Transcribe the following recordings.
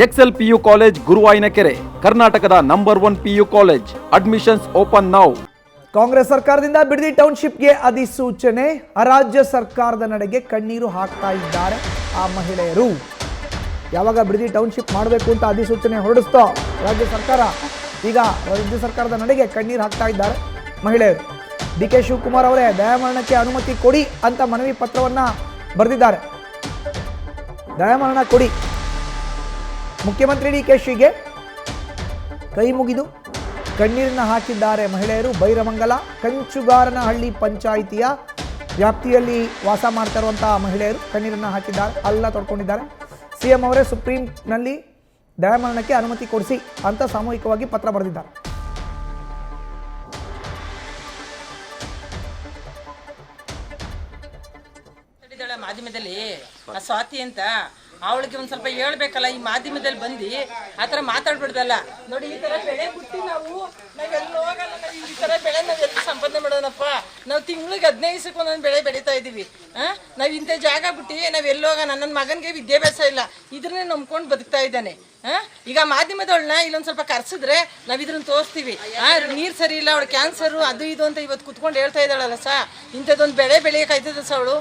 Excel PU college ಗುರುವಾಯಿನಕೆರೆ, ಕರ್ನಾಟಕದ number 1 PU college. Admissions open now. Congress ಸರ್ಕಾರದಿಂದ ಬಿಡದಿ ಟೌನ್ಶಿಪ್ಗೆ ಅಧಿಸೂಚನೆ. ರಾಜ್ಯ ಸರ್ಕಾರದ ನಡೆಗೆ ಕಣ್ಣೀರು ಹಾಕ್ತಾ ಇದ್ದಾರೆ ಆ ಮಹಿಳೆಯರು. ಯಾವಾಗ ಬಿಡದಿ ಟೌನ್ಶಿಪ್ ಮಾಡಬೇಕು ಅಂತ ಅಧಿಸೂಚನೆ ಹೊರಡಿಸ್ತೋ ರಾಜ್ಯ ಸರ್ಕಾರ, ಈಗ ರಾಜ್ಯ ಸರ್ಕಾರದ ನಡೆಗೆ ಕಣ್ಣೀರು ಹಾಕ್ತಾ ಇದ್ದಾರೆ ಮಹಿಳೆಯರು. ಡಿ.ಕೆ. ಶಿವಕುಮಾರ್ ಅವರೇ ದಯಾಮರಣಕ್ಕೆ ಅನುಮತಿ ಕೊಡಿ ಅಂತ ಮನವಿ ಪತ್ರವನ್ನ ಬರೆದಿದ್ದಾರೆ. ದಯಾಮರಣ ಕೊಡಿ. ಮುಖ್ಯಮಂತ್ರಿ ಡಿ.ಕೆ.ಶಿಗೆ ಕೈ ಮುಗಿದು ಕಣ್ಣೀರನ್ನ ಹಾಕಿದ್ದಾರೆ ಮಹಿಳೆಯರು. ಬೈರಮಂಗಲ ಕಂಚುಗಾರನಹಳ್ಳಿ ಪಂಚಾಯಿತಿಯ ವ್ಯಾಪ್ತಿಯಲ್ಲಿ ವಾಸ ಮಾಡ್ತಾ ಇರುವಂತಹ ಮಹಿಳೆಯರು ಕಣ್ಣೀರನ್ನ ಹಾಕಿದ್ದಾರೆ, ಅಲ್ಲ ತೊಡ್ಕೊಂಡಿದ್ದಾರೆ. ಸಿಎಂ ಅವರೇ ಸುಪ್ರೀಂನಲ್ಲಿ ದಯಾಮರಣಕ್ಕೆ ಅನುಮತಿ ಕೊಡಿಸಿ ಅಂತ ಸಾಮೂಹಿಕವಾಗಿ ಪತ್ರ ಬರೆದಿದ್ದಾರೆ. ಮಾಧ್ಯಮದಲ್ಲಿ ಸ್ವಾತಿ ಅಂತ ಅವಳಿಗೆ ಒಂದ್ ಸ್ವಲ್ಪ ಹೇಳ್ಬೇಕಲ್ಲ, ಈ ಮಾಧ್ಯಮದಲ್ಲಿ ಬಂದು ಆ ಥರ ಮಾತಾಡ್ಬಿಡ್ದಲ್ಲ. ನೋಡಿ, ಈ ಥರ ಬೆಳೆ ಬಿಟ್ಟು ನಾವೆಲ್ಲ ಹೋಗಲ್ಲ, ಈ ಥರ ಬೆಳೆ ನಾವೆಲ್ಲ ಸಂಪಾದನೆ ಮಾಡೋಣಪ್ಪ. ನಾವು ತಿಂಗಳಿಗೆ 15 ದಿವಸಕ್ಕೆ ಒಂದೊಂದು ಬೆಳೆ ಬೆಳೀತಾ ಇದ್ದೀವಿ. ನಾವು ಇಂಥ ಜಾಗ ಬಿಟ್ಟು ನಾವೆಲ್ಲ ಹೋಗೋಣ. ನನ್ನ ಮಗನಿಗೆ ವಿದ್ಯಾಭ್ಯಾಸ ಇಲ್ಲ, ಇದ್ರನ್ನೇ ನಂಬ್ಕೊಂಡು ಬದುಕ್ತಾ ಇದ್ದಾನೆ. ಈಗ ಮಾಧ್ಯಮದವಳನ್ನ ಇಲ್ಲೊಂದು ಸ್ವಲ್ಪ ಕರ್ಸಿದ್ರೆ ನಾವು ಇದ್ರನ್ನ ತೋರಿಸ್ತೀವಿ. ನೀರು ಸರಿ ಇಲ್ಲ, ಅವಳು ಕ್ಯಾನ್ಸರು ಅದು ಇದು ಅಂತ ಇವತ್ತು ಕುತ್ಕೊಂಡು ಹೇಳ್ತಾ ಇದ್ದಾಳಲ್ಲ ಸ. ಇಂಥದ್ದೊಂದು ಬೆಳೆ ಬೆಳೆಯೋಕ್ಕಾಯ್ತದ ಸ ಅವಳು.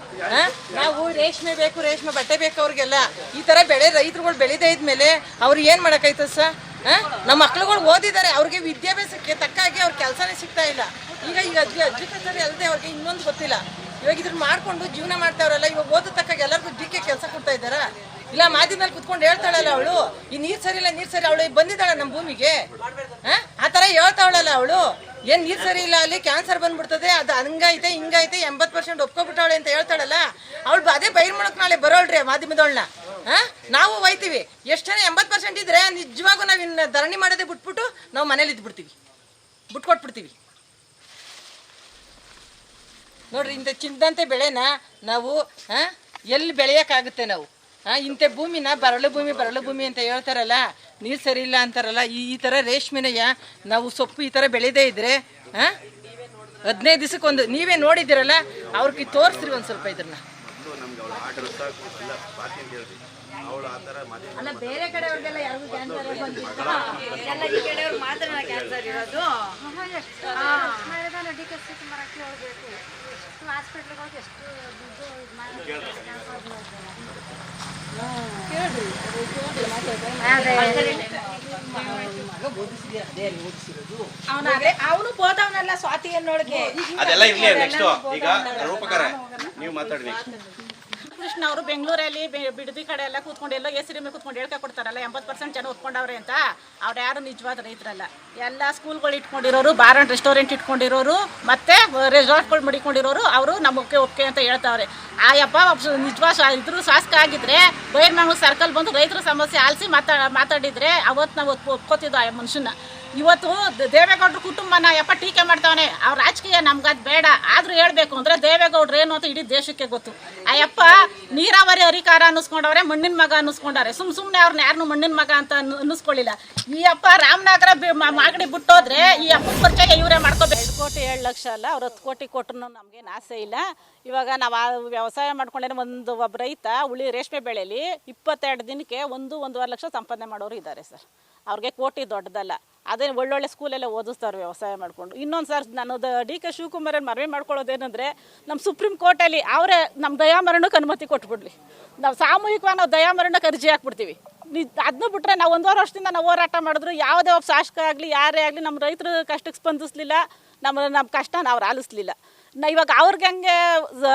ನಾವು ರೇಷ್ಮೆ ಬೇಕು, ರೇಷ್ಮೆ ಬಟ್ಟೆ ಬೇಕು ಅವ್ರಿಗೆಲ್ಲ. ಈ ಥರ ಬೆಳೆ ರೈತರುಗಳು ಬೆಳೀತಾ ಇದ್ಮೇಲೆ ಅವ್ರು ಏನು ಮಾಡೋಕ್ಕಾಯ್ತದ ಸ? ನಮ್ಮ ಮಕ್ಳುಗಳು ಓದಿದ್ದಾರೆ, ಅವ್ರಿಗೆ ವಿದ್ಯಾಭ್ಯಾಸಕ್ಕೆ ತಕ್ಕಾಗಿ ಅವ್ರ ಕೆಲಸನೇ ಸಿಗ್ತಾ ಇಲ್ಲ. ಈಗ ಅಜ್ಜಿಕಲ್ಚರ್ ಅಲ್ಲದೆ ಅವ್ರಿಗೆ ಇನ್ನೊಂದು ಗೊತ್ತಿಲ್ಲ. ಇವಾಗ ಇದ್ರ ಮಾಡ್ಕೊಂಡು ಜೀವನ ಮಾಡ್ತಾವ್ರಲ್ಲ, ಇವಾಗ ಓದ ತಕ್ಕಾಗಿ ಎಲ್ಲರಿಗೂ ಡಿ.ಕೆ ಕೆಲಸ ಕೊಡ್ತಾ ಇದ್ದಾರ. ಇಲ್ಲ ಮಾಧ್ಯಮದಲ್ಲಿ ಕುತ್ಕೊಂಡು ಹೇಳ್ತಾಳಲ್ಲ ಅವಳು, ಈ ನೀರು ಸರಿ ಇಲ್ಲ, ನೀರು ಸರಿ. ಅವಳು ಬಂದಿದ್ದಾಳೆ ನಮ್ಮ ಭೂಮಿಗೆ, ಆ ಥರ ಹೇಳ್ತಾವಳಲ್ಲ ಅವಳು. ಏನು ನೀರು ಸರಿ ಇಲ್ಲ, ಅಲ್ಲಿ ಕ್ಯಾನ್ಸರ್ ಬಂದ್ಬಿಡ್ತದೆ, ಅದು ಹಂಗೈತೆ ಹಿಂಗೈತೆ, 80% ಒಪ್ಕೊಬಿಟ್ಟವಳೆ ಅಂತ ಹೇಳ್ತಾಳಲ್ಲ ಅವಳು. ಅದೇ ಬೈರ್ ಮಾಡಕ್ ನಾಳೆ ಬರೋಳ್ರಿ ಮಾಧ್ಯಮದವಳನ್ನ. ನಾವು ಒಯ್ತೀವಿ. ಎಷ್ಟು ಜನ 80% ಇದ್ರೆ ನಿಜವಾಗೂ ನಾವು ಇನ್ನು ಧರಣಿ ಮಾಡೋದೇ ಬಿಟ್ಬಿಟ್ಟು ನಾವು ಮನೇಲಿ ಇದ್ಬಿಡ್ತೀವಿ, ಬಿಟ್ಕೊಟ್ಬಿಡ್ತೀವಿ. ನೋಡ್ರಿ, ಇಂಥ ಚಿಂದಂತೆ ಬೆಳೆನ ನಾವು ಎಲ್ಲಿ ಬೆಳೆಯೋಕ್ಕಾಗುತ್ತೆ ನಾವು? ಇಂಥ ಭೂಮಿನ ಬರಳು ಭೂಮಿ ಅಂತ ಹೇಳ್ತಾರಲ್ಲ, ನೀರು ಸರಿ ಇಲ್ಲ ಅಂತಾರಲ್ಲ. ಈ ಥರ ರೇಷ್ಮೆನೆಯ ನಾವು ಸೊಪ್ಪು ಈ ಥರ ಬೆಳೆದೇ ಇದ್ರೆ 15 ದಿವಸಕ್ಕೊಂದು ನೀವೇ ನೋಡಿದ್ದೀರಲ್ಲ, ಅವ್ರಿಗೆ ತೋರಿಸ್ರಿ ಒಂದು ಸ್ವಲ್ಪ ಇದನ್ನ. ಅಲ್ಲ, ಬೇರೆ ಕಡೆಯವ್ರಿಗೆಲ್ಲ ಯಾರಿಗೂ ಕ್ಯಾನ್ಸರ್ ಎಲ್ಲ ಈ ಕಡೆಯವ್ರು ಮಾತ್ರ ಕ್ಯಾನ್ಸರ್ ಇರೋದು. ಹಾಸ್ಪಿಟ್ಲ್ಗಳಿಗೆ ಎಷ್ಟು ದುಡ್ಡು ಅವನು ಬೋದವನಲ್ಲ ಸ್ವಾತಿ ಅನ್ನೋಳಿಗೆ. ಕೃಷ್ಣ ಅವರು ಬೆಂಗಳೂರಲ್ಲಿ ಬಿಡದಿ ಕಡೆ ಎಲ್ಲ ಕೂತ್ಕೊಂಡು ಎಲ್ಲೋ ಎಸಿ ರೂಮಿಗೆ ಕೂತ್ಕೊಂಡು ಹೇಳ್ಕೊ ಕೊಡ್ತಾರಲ್ಲ, 80% ಜನ ಒಪ್ಕೊಂಡವ್ರೆ ಅಂತ. ಅವ್ರು ಯಾರು ನಿಜವಾದ ರೈತರಲ್ಲ. ಎಲ್ಲ ಸ್ಕೂಲ್ಗಳು ಇಟ್ಕೊಂಡಿರೋರು, ಬಾರ್ ಅಂಡ್ ರೆಸ್ಟೋರೆಂಟ್ ಇಟ್ಕೊಂಡಿರೋರು, ಮತ್ತೆ ರೆಸಾರ್ಟ್ಗಳು ಮಡಿಕೊಂಡಿರೋರು. ಅವರು ನಮಗೆ ಒಪ್ಕೆ ಅಂತ ಹೇಳ್ತಾವ್ರೆ. ಆಯಪ್ಪ ನಿಜವಾದ ಇದ್ರು ಶಾಸಕ ಆಗಿದ್ರೆ ಬೈರ್ಮಂಗ್ಳೂರು ಸರ್ಕಲ್ ಬಂದು ರೈತರ ಸಮಸ್ಯೆ ಆಲಿಸಿ ಮಾತಾಡಿದ್ರೆ ಅವತ್ತು ನಾವು ಒಪ್ಕೋತಿದ್ದೋ ಆ ಮನುಷ್ಯನ. ಇವತ್ತು ದೇವೇಗೌಡರ ಕುಟುಂಬನ ಯಪ್ಪ ಟೀಕೆ ಮಾಡ್ತಾವನೆ. ಅವ್ರ ರಾಜಕೀಯ ನಮ್ಗದು ಬೇಡ. ಆದರೂ ಹೇಳಬೇಕು ಅಂದರೆ ದೇವೇಗೌಡರು ಏನು ಅಂತ ಇಡೀ ದೇಶಕ್ಕೆ ಗೊತ್ತು. ಆ ಯಪ್ಪ ನೀರಾವರಿ ಅಧಿಕಾರ ಅನ್ನಿಸ್ಕೊಂಡವ್ರೆ, ಮಣ್ಣಿನ ಮಗ ಅನ್ನಿಸ್ಕೊಂಡವ್ರೆ. ಸುಮ್ಮನೆ ಅವ್ರನ್ನ ಯಾರನ್ನೂ ಮಣ್ಣಿನ ಮಗ ಅಂತ ಅನ್ನಿಸ್ಕೊಳ್ಳಿಲ್ಲ. ಈ ಅಪ್ಪ ರಾಮನಗರ ಮಾಗಡಿ ಬಿಟ್ಟೋದ್ರೆ ಈ ಅಪ್ಪ ಪರಿಚಯ ಇವರೇ ಮಾಡ್ಕೋಬೇಕು. 2 ಕೋಟಿ 7 ಲಕ್ಷ ಅಲ್ಲ, ಅವ್ರು 10 ಕೋಟಿ ಕೊಟ್ಟರು ನಮಗೇನು ಆಸೆ ಇಲ್ಲ. ಇವಾಗ ನಾವು ವ್ಯವಸಾಯ ಮಾಡ್ಕೊಂಡೇ ಒಬ್ಬ ರೈತ ರೇಷ್ಮೆ ಬೆಳೆಯಲ್ಲಿ 22 ದಿನಕ್ಕೆ 1-1.5 ಲಕ್ಷ ಸಂಪಾದನೆ ಮಾಡೋರು ಇದ್ದಾರೆ ಸರ್. ಅವ್ರಿಗೆ ಕೋಟಿ ದೊಡ್ಡದಲ್ಲ. ಅದೇ ಒಳ್ಳೊಳ್ಳೆ ಸ್ಕೂಲಲ್ಲೇ ಓದಿಸ್ತಾರೆ ವ್ಯವಸಾಯ ಮಾಡಿಕೊಂಡು. ಇನ್ನೊಂದು ಸರ್, ನಾನು ಡಿ.ಕೆ. ಶಿವಕುಮಾರನ್ನು ಮನವಿ ಮಾಡ್ಕೊಳ್ಳೋದೇನೆಂದರೆ, ನಮ್ಮ ಸುಪ್ರೀಂ ಕೋರ್ಟಲ್ಲಿ ಅವರೇ ನಮ್ಮ ದಯಾಮರಣಕ್ಕೆ ಅನುಮತಿ ಕೊಟ್ಬಿಡ್ಲಿ. ನಾವು ಸಾಮೂಹಿಕವಾಗಿ ನಾವು ದಯಾಮರಣಕ್ಕೆ ಅರ್ಜಿ ಹಾಕ್ಬಿಡ್ತೀವಿ. ಅದನ್ನು ಬಿಟ್ಟರೆ ನಾವು 1.5 ವರ್ಷದಿಂದ ನಾವು ಹೋರಾಟ ಮಾಡಿದ್ರು ಯಾವುದೇ ಒಬ್ಬ ಶಾಸಕ ಆಗಲಿ ಯಾರೇ ಆಗಲಿ ನಮ್ಮ ರೈತರ ಕಷ್ಟಕ್ಕೆ ಸ್ಪಂದಿಸಲಿಲ್ಲ. ನಮ್ಮ ಕಷ್ಟನ ಅವ್ರು ಆಲಿಸ್ಲಿಲ್ಲ. ಇವಾಗ ಅವ್ರಿಗೆ ಹಂಗೆ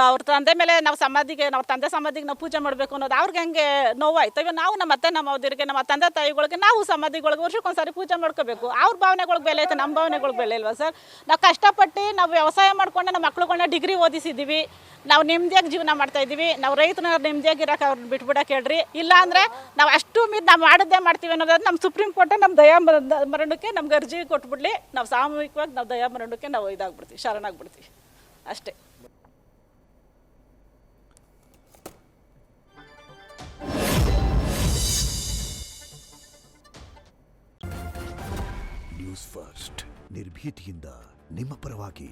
ಅವ್ರ ತಂದೆ ಮೇಲೆ ನಾವು ಅವ್ರ ತಂದೆ ಸಮಾಧಿಗೆ ನಾವು ಪೂಜೆ ಮಾಡಬೇಕು ಅನ್ನೋದು ಅವ್ರಿಗೆ ಹಂಗೆ ನೋವಾಯ್ತು. ಇವಾಗ ನಾವು ನಮ್ಮ ಅತ್ತೆ ನಮ್ಮ ಅವರಿಗೆ ನಮ್ಮ ತಂದೆ ತಾಯಿಗಳಿಗೆ ನಾವು ಸಮಾಧಿಗಳಿಗೆ ವರ್ಷಕ್ಕೊಂದ್ಸರಿ ಪೂಜೆ ಮಾಡ್ಕೋಬೇಕು. ಅವ್ರ ಭಾವನೆಗಳಿಗೆ ಬೆಲೆ ಐತೆ, ನಮ್ಮ ಭಾವನೆಗಳಿಗೆ ಬೆಲೆ ಇಲ್ವಾ ಸರ್? ನಾವು ಕಷ್ಟಪಟ್ಟು ನಾವು ವ್ಯವಸಾಯ ಮಾಡ್ಕೊಂಡು ನಮ್ಮ ಮಕ್ಳುಗಳನ್ನ ಡಿಗ್ರಿ ಓದಿಸಿದ್ದೀವಿ. ನಾವು ನೆಮ್ಮದಿಯಾಗಿ ಜೀವನ ಮಾಡ್ತಾ ಇದ್ದೀವಿ. ನಾವು ರೈತನ ನೆಮ್ಮದಿಯಾಗಿರೋಕೆ ಅವ್ರನ್ನ ಬಿಟ್ಬಿಡಕ್ಕೆ ಹೇಳ್ರಿ. ಇಲ್ಲಾಂದರೆ ನಾವು ಅಷ್ಟು ನಾವು ಮಾಡೋದೇ ಮಾಡ್ತೀವಿ ಅನ್ನೋದು ನಮ್ಮ ಸುಪ್ರೀಂ ಕೋರ್ಟ್ ನಮ್ಮ ದಯಾಮರಣಕ್ಕೆ ನಮ್ಗೆ ಅರ್ಜಿ ಕೊಟ್ಬಿಡ್ಲಿ. ನಾವು ಸಾಮೂಹಿಕವಾಗಿ ನಾವು ದಯಾಮರಣಕ್ಕೆ ನಾವು ಇದಾಗ್ಬಿಡ್ತೀವಿ, ಶರಣಾಗ್ಬಿಡ್ತೀವಿ ಅಷ್ಟೇ. ನ್ಯೂಸ್ ಫಸ್ಟ್, ನಿರ್ಭೀತಿಯಿಂದ ನಿಮ್ಮ ಪರವಾಗಿ.